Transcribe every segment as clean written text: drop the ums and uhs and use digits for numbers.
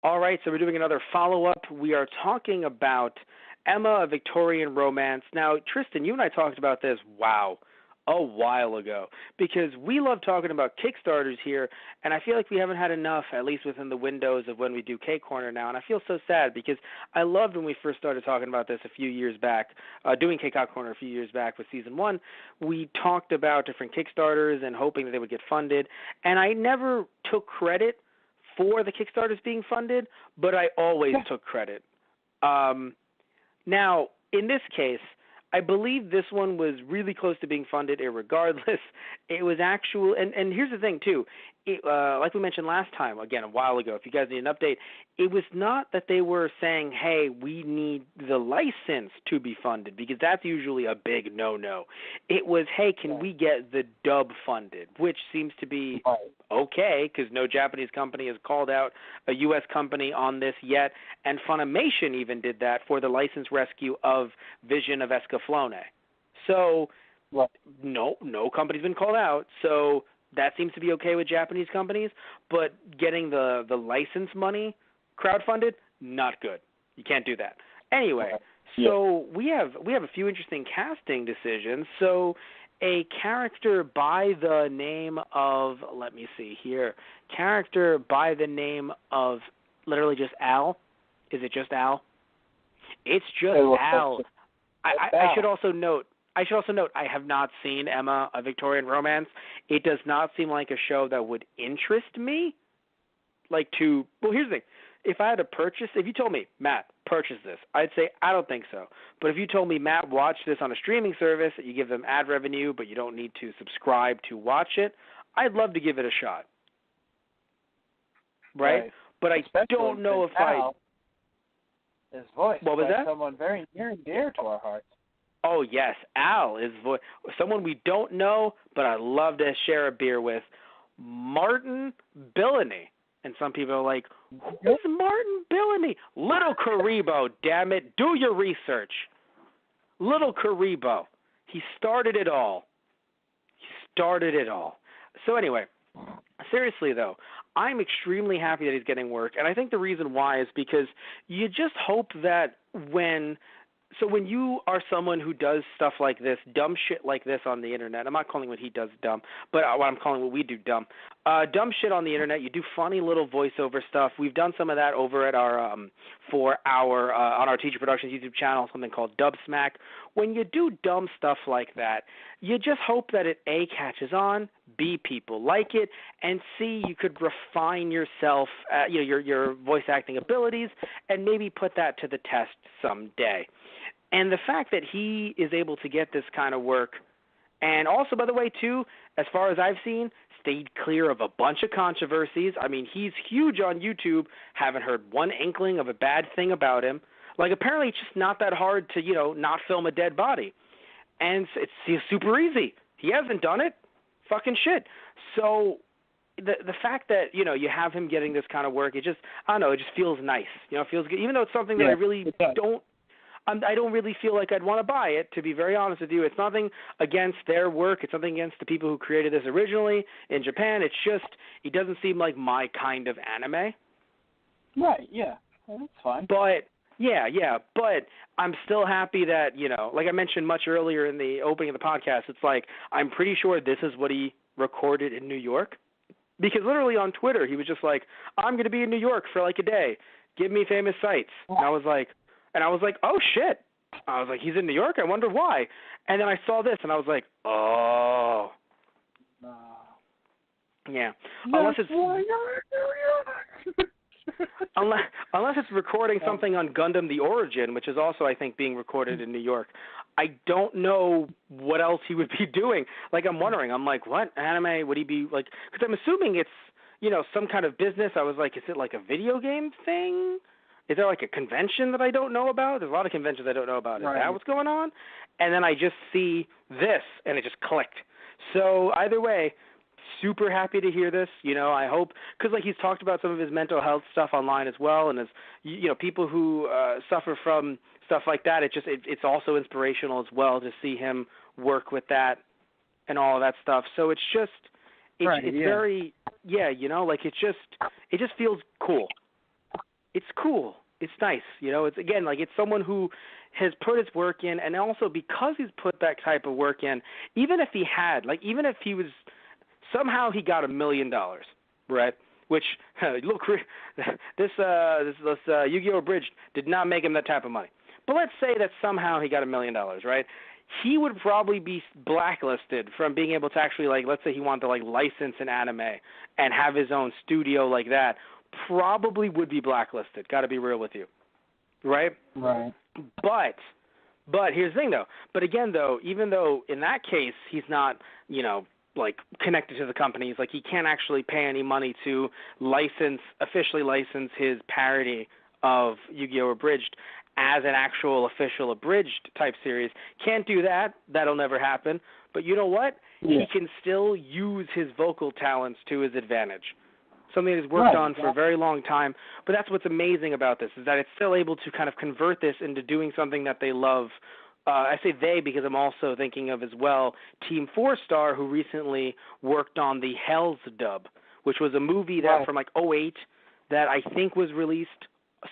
All right, so we're doing another follow-up. We are talking about Emma A Victorian Romance. Now, Tristan, you and I talked about this, a while ago, because we love talking about Kickstarters here, and I feel like we haven't had enough, at least within the windows of when we do Korner now, and I feel so sad because I loved when we first started talking about this a few years back, doing Keikaku Corner a few years back with Season 1. We talked about different Kickstarters and hoping that they would get funded, and I never took credit for the Kickstarters being funded, but I always took credit. Now, in this case, I believe this one was really close to being funded irregardless. It was actual, and here's the thing, too. Like we mentioned last time, again, a while ago, if you guys need an update, it was not that they were saying, hey, we need the license to be funded, because that's usually a big no-no. It was, hey, can we get the dub funded, which seems to be okay, because no Japanese company has called out a U.S. company on this yet, and Funimation even did that for the license rescue of Vision of Escaflowne. So, no company's been called out, so that seems to be okay with Japanese companies, but getting the license money crowdfunded, not good. You can't do that. Anyway, so we have a few interesting casting decisions. So a character by the name of, let me see here, character by the name of literally just Al. Is it just Al? It's just Al. I should also note, I have not seen Emma A Victorian Romance. It does not seem like a show that would interest me. Well, here's the thing. If I had to purchase, if you told me, Matt, purchase this, I'd say, I don't think so. But if you told me, Matt, watch this on a streaming service, you give them ad revenue, but you don't need to subscribe to watch it, I'd love to give it a shot. Right? But I don't know if Al is voiced what was by that? someone very near and dear to our hearts. Oh, yes, Al is someone we don't know, but I love to share a beer with, Martin Billany. And some people are like, who's Martin Billany? Little Karibo, damn it. Do your research. Little Karibo. He started it all. So anyway, seriously, though, I'm extremely happy that he's getting work. And I think the reason why is because you just hope that when you are someone who does stuff like this, dumb shit like this on the internet, I'm not calling what he does dumb, but what I'm calling what we do dumb. Dumb shit on the internet, you do funny little voiceover stuff. We've done some of that over at our on our Teacher Productions YouTube channel, something called Dub Smack. When you do dumb stuff like that, you just hope that it A, catches on, B, people like it, and C, you could refine yourself, your voice acting abilities, and maybe put that to the test someday. And the fact that he is able to get this kind of work, and also, by the way, too, as far as I've seen, stayed clear of a bunch of controversies. I mean, he's huge on YouTube. Haven't heard one inkling of a bad thing about him. Like, apparently it's just not that hard to, not film a dead body. And it's super easy. He hasn't done it. Fucking shit. So the fact that, you have him getting this kind of work, it just feels nice. It feels good. Even though it's something that I really I don't really feel like I'd want to buy it, to be very honest with you. It's nothing against their work. It's nothing against the people who created this originally in Japan. It's just, it doesn't seem like my kind of anime. Right, yeah. Well, that's fine. But, but I'm still happy that, like I mentioned much earlier in the opening of the podcast, it's like, I'm pretty sure this is what he recorded in New York. Because literally on Twitter, he was just like, I'm going to be in New York for like a day. Give me famous sites. And I was like, oh, shit. I was like, he's in New York? I wonder why. And then I saw this, and I was like, oh. Yeah. Unless it's recording something on Gundam The Origin, which is also, I think, being recorded in New York. I don't know what else he would be doing. Like, I'm wondering. I'm like, what anime would he be, like, because I'm assuming it's, some kind of business. I was like, is it like a video game thing? Is there like a convention that I don't know about? There's a lot of conventions I don't know about. Is that what's going on? And then I just see this, and it just clicked. So either way, super happy to hear this. I hope, because like he's talked about some of his mental health stuff online as well, and as people who suffer from stuff like that, it's also inspirational as well to see him work with that and all of that stuff. So it's just very like it just feels cool. it's cool. It's nice, It's again like it's someone who has put his work in, and also because he's put that type of work in, even if he had, even if he was somehow he got $1 million, right? Which look, this Yu-Gi-Oh! Abridged did not make him that type of money. But let's say that somehow he got $1 million, right? He would probably be blacklisted from being able to actually, let's say he wanted to license an anime and have his own studio like that. Probably would be blacklisted. Got to be real with you, right? Right. But here's the thing, though. But again, though, even though in that case he's not, connected to the companies, he can't actually pay any money to officially license his parody of Yu-Gi-Oh! Abridged as an actual official abridged type series. Can't do that. That'll never happen. But you know what? Yeah. He can still use his vocal talents to his advantage. Something that he's worked on for a very long time. But that's what's amazing about this, is that it's still able to kind of convert this into doing something that they love. I say they because I'm also thinking of as well Team 4-Star, who recently worked on the Hell's dub, which was a movie that from 2008 that I think was released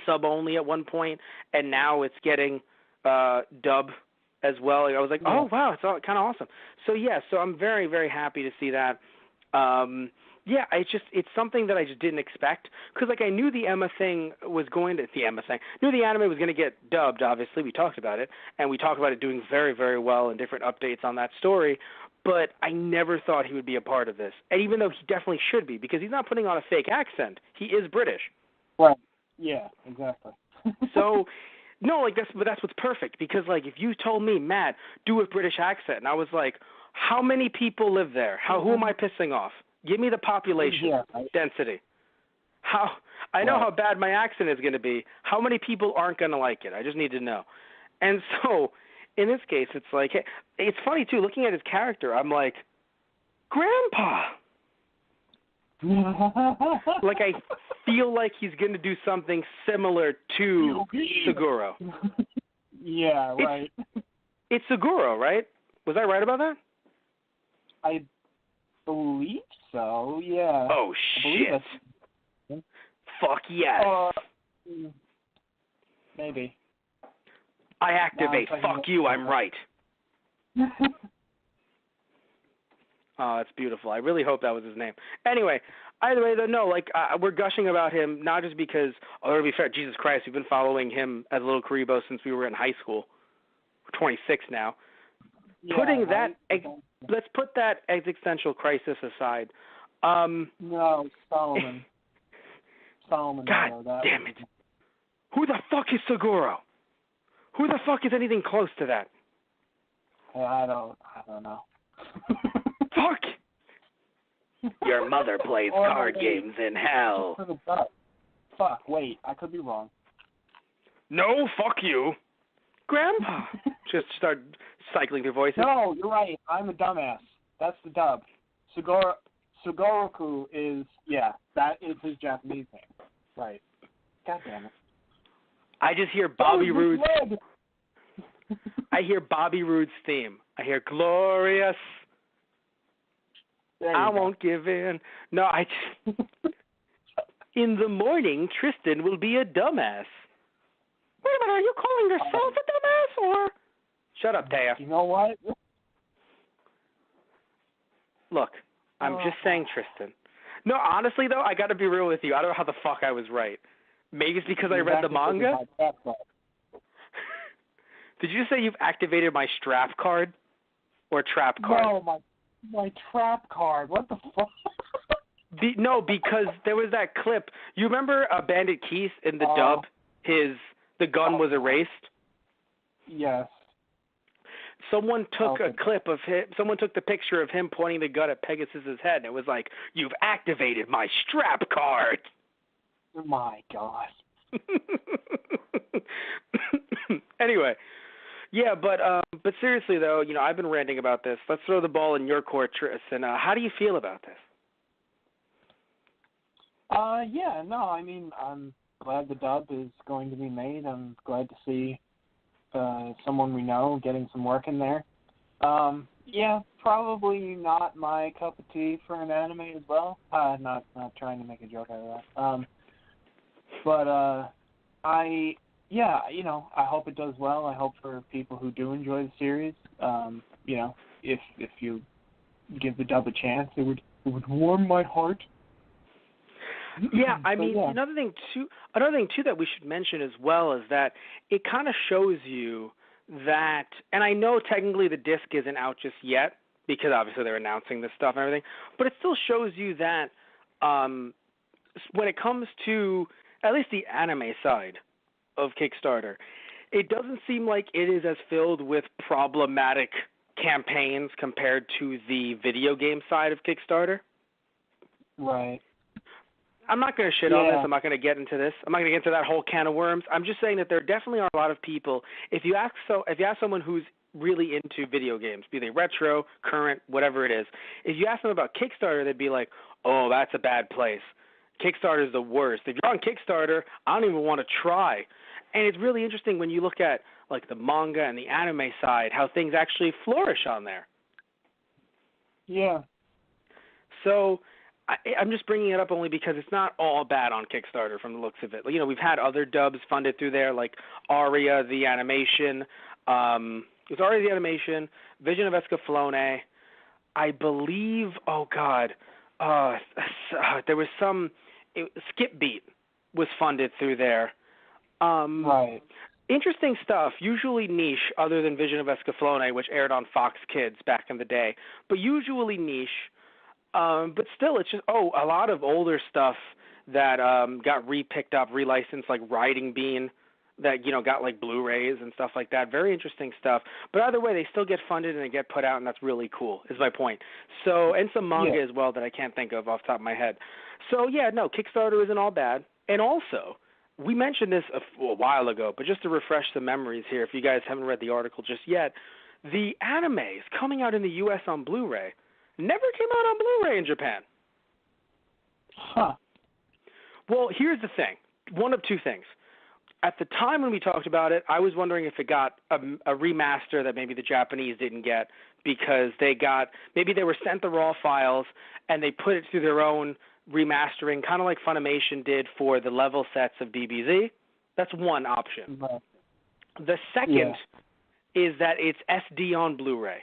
sub-only at one point, and now it's getting dub as well. I was like, oh, wow, it's kind of awesome. So I'm very, very happy to see that. It's something that I just didn't expect, because I knew the Emma thing was going to, knew the anime was going to get dubbed, obviously. We talked about it, and we talked about it doing very, very well and different updates on that story, but I never thought he would be a part of this. And even though he definitely should be, because he's not putting on a fake accent. He is British. Right. Yeah, exactly. So, no, that's what's perfect, because, if you told me, Matt, do a British accent, and I was like, how many people live there? Who am I pissing off? Give me the population density. I know how bad my accent is going to be. How many people aren't going to like it? I just need to know. And so, in this case, it's it's funny, too, looking at his character, I'm like, Grandpa! I feel like he's going to do something similar to Seguro. Yeah, right. It's Seguro, right? Was I right about that? I believe so, yeah. Oh, shit. Fuck yes. Maybe. I activate. Fuck you, I'm right. Oh, that's beautiful. I really hope that was his name. Anyway, either way, though, no, we're gushing about him, not just because, to be fair, Jesus Christ, we've been following him as Little Karibo since we were in high school. We're 26 now. Yeah, Putting that, let's put that existential crisis aside. No, Solomon. God damn it. Who the fuck is Seguro? Who the fuck is anything close to that? I don't know. Fuck! Your mother plays card games in hell. Fuck, wait, I could be wrong. No, fuck you. Grandpa. Just start cycling through voices. No, you're right. I'm a dumbass. That's the dub. Sugoroku is, that is his Japanese name. Right. God damn it. I just hear Bobby Roode's... I hear Bobby Roode's theme. I hear glorious. I won't give in. No, I just... In the morning, Tristan will be a dumbass. Wait a minute, are you calling yourself a dumbass, or... Shut up, Taya. You know what? Look, I'm just saying, Tristan. No, honestly, though, I got to be real with you. I don't know how the fuck I was right. Maybe it's because I read the manga? Did you say you've activated my strap card? Or trap card? No, my trap card. What the fuck? No, because there was that clip. You remember Bandit Keith in the dub? The gun was erased? Yes. Someone took a clip of him. Someone took the picture of him pointing the gun at Pegasus's head, and it was like, "You've activated my strap card." Oh my God. Anyway, but seriously though, I've been ranting about this. Let's throw the ball in your court, Tristan. How do you feel about this? I'm glad the dub is going to be made. I'm glad to see someone we know getting some work in there. Probably not my cup of tea for an anime as well. Not trying to make a joke out of that. But I hope it does well. I hope for people who do enjoy the series, if you give the dub a chance, it would warm my heart. Yeah, I mean, another thing too that we should mention as well is that it kind of shows you that, and I know technically the disc isn't out just yet because obviously they're announcing this stuff and everything, but it still shows you that when it comes to at least the anime side of Kickstarter, it doesn't seem like it is as filled with problematic campaigns compared to the video game side of Kickstarter. Right. I'm not going to shit on this. I'm not going to get into this. I'm not going to get into that whole can of worms. I'm just saying that there definitely are a lot of people. If you ask someone who's really into video games, be they retro, current, whatever it is, if you ask them about Kickstarter, they'd be like, "Oh, that's a bad place. Kickstarter is the worst. If you're on Kickstarter, I don't even want to try." And it's really interesting when you look at like the manga and the anime side, how things actually flourish on there. Yeah. So I'm just bringing it up only because it's not all bad on Kickstarter from the looks of it. You know, we've had other dubs funded through there, like Aria, the animation. It was Aria, the animation, Vision of Escaflowne. I believe, there was some, Skip Beat was funded through there. Right. Interesting stuff, usually niche, other than Vision of Escaflowne, which aired on Fox Kids back in the day, but usually niche. But still, it's just, a lot of older stuff that got re-picked up, relicensed, like Riding Bean, that, got like Blu-rays and stuff like that. Very interesting stuff. But either way, they still get funded and they get put out, and that's really cool, is my point. So, and some manga as well that I can't think of off the top of my head. So, yeah, no, Kickstarter isn't all bad. And also, we mentioned this a while ago, but just to refresh the memories here, if you guys haven't read the article just yet, the animes coming out in the U.S. on Blu-ray never came out on Blu-ray in Japan. Huh. Well, here's the thing. One of two things. At the time when we talked about it, I was wondering if it got a remaster that maybe the Japanese didn't get because maybe they were sent the raw files and they put it through their own remastering, kind of like Funimation did for the level sets of DBZ. That's one option. Right. The second is that it's SD on Blu-ray,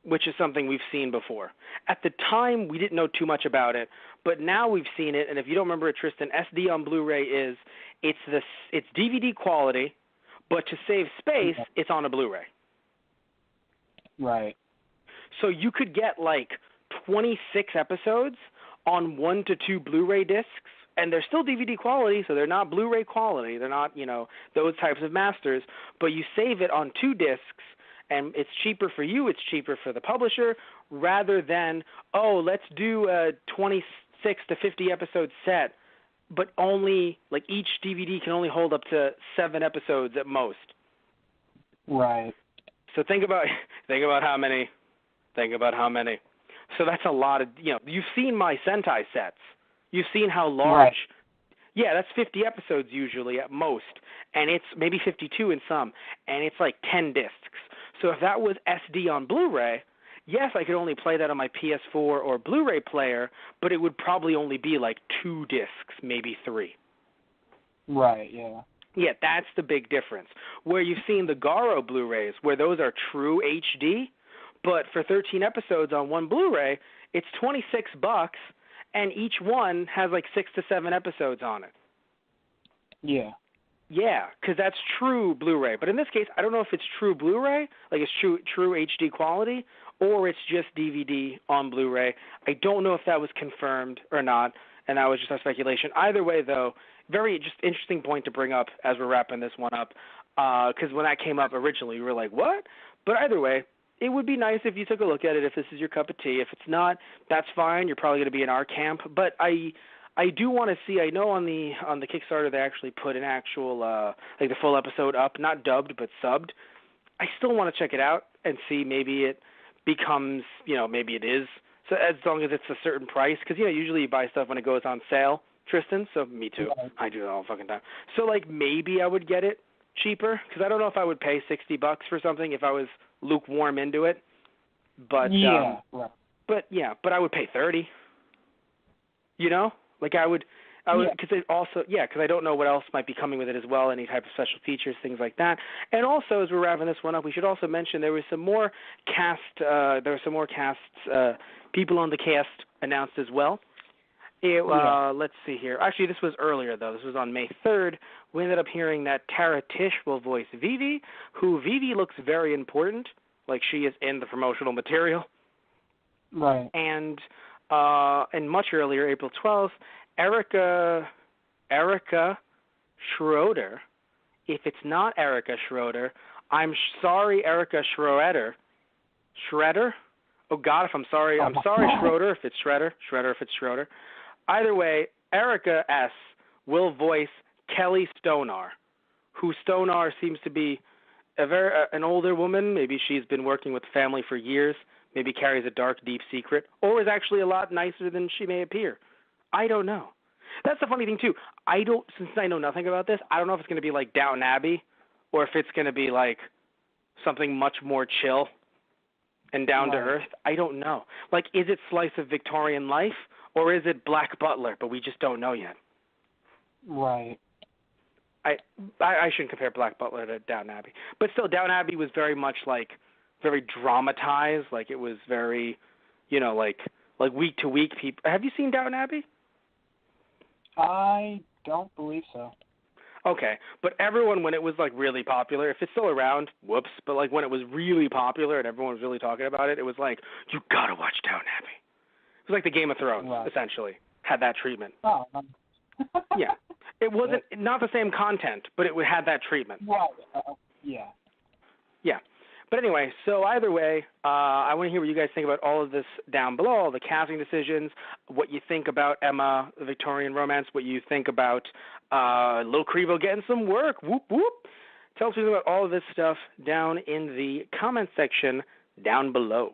which is something we've seen before. At the time, we didn't know too much about it, but now we've seen it, and if you don't remember it, Tristan, SD on Blu-ray it's DVD quality, but to save space, it's on a Blu-ray. Right. So you could get like 26 episodes on 1 to 2 Blu-ray discs, and they're still DVD quality, so they're not Blu-ray quality. They're not, those types of masters, but you save it on 2 discs, and it's cheaper for you, it's cheaper for the publisher, rather than, let's do a 26 to 50 episode set, but only, like, each DVD can only hold up to 7 episodes at most. Right. So think about how many. So that's a lot of, you've seen my Sentai sets. You've seen how large. Right. Yeah, that's 50 episodes usually at most, and it's maybe 52 in some, and it's like 10 discs. So if that was SD on Blu-ray, yes, I could only play that on my PS4 or Blu-ray player, but it would probably only be like 2 discs, maybe 3. Right, yeah. Yeah, that's the big difference. Where you've seen the Garo Blu-rays, where those are true HD, but for 13 episodes on one Blu-ray, it's $26, and each one has like 6 to 7 episodes on it. Yeah. Yeah, because that's true Blu-ray. But in this case, I don't know if it's true Blu-ray, like it's true HD quality, or it's just DVD on Blu-ray. I don't know if that was confirmed or not, and that was just a speculation. Either way, though, very just interesting point to bring up as we're wrapping this one up, because when that came up originally, we were like, what? But either way, it would be nice if you took a look at it if this is your cup of tea. If it's not, that's fine. You're probably going to be in our camp. But I do want to see. I know on the Kickstarter they actually put an actual like the full episode up, not dubbed but subbed. I still want to check it out and see maybe it becomes, maybe it is. So as long as it's a certain price, because usually you buy stuff when it goes on sale, Tristan. So me too. Yeah. I do that all fucking time. So like maybe I would get it cheaper because I don't know if I would pay $60 for something if I was lukewarm into it. But yeah, right. But I would pay $30. Like I would, Because I don't know what else might be coming with it as well, any type of special features, things like that. And also, as we're wrapping this one up, we should also mention there were some more people on the cast announced as well. Let's see here. Actually, this was earlier, though. This was on May 3rd. We ended up hearing that Tara Tish will voice Vivi, who Vivi looks very important, like she is in the promotional material. Right. And much earlier, April 12th, Erica Schroeder. If it's not Erica Schroeder, I'm sorry, Erica Schroeder. Shredder? Oh, God, if I'm sorry. I'm sorry, Schroeder, if it's Shredder. Shredder, if it's Schroeder. Either way, Erica S. will voice Kelly Stonar, who Stonar seems to be an older woman. Maybe she's been working with family for years, maybe carries a dark, deep secret, or is actually a lot nicer than she may appear. I don't know. That's the funny thing, too. Since I know nothing about this, I don't know if it's going to be like Downton Abbey or if it's going to be like something much more chill and down to earth. I don't know. Like, is it Slice of Victorian Life or is it Black Butler? But we just don't know yet. Right. I shouldn't compare Black Butler to Downton Abbey. But still, Downton Abbey was very much like very dramatized. Like, it was very, like week to week people. Have you seen Downton Abbey? I don't believe so. Okay, but everyone, when it was like really popular, if it's still around, whoops, but like when it was really popular and everyone was really talking about it, it was like, you gotta watch Downton Abbey. It was like the Game of Thrones, essentially, had that treatment. Oh. Yeah. It wasn't, not the same content, but it had that treatment. Right. Yeah. Yeah. But anyway, so either way, I want to hear what you guys think about all of this down below, all the casting decisions, what you think about Emma A Victorian Romance, what you think about Lil Crevo getting some work. Whoop, whoop. Tell us about all of this stuff down in the comment section down below.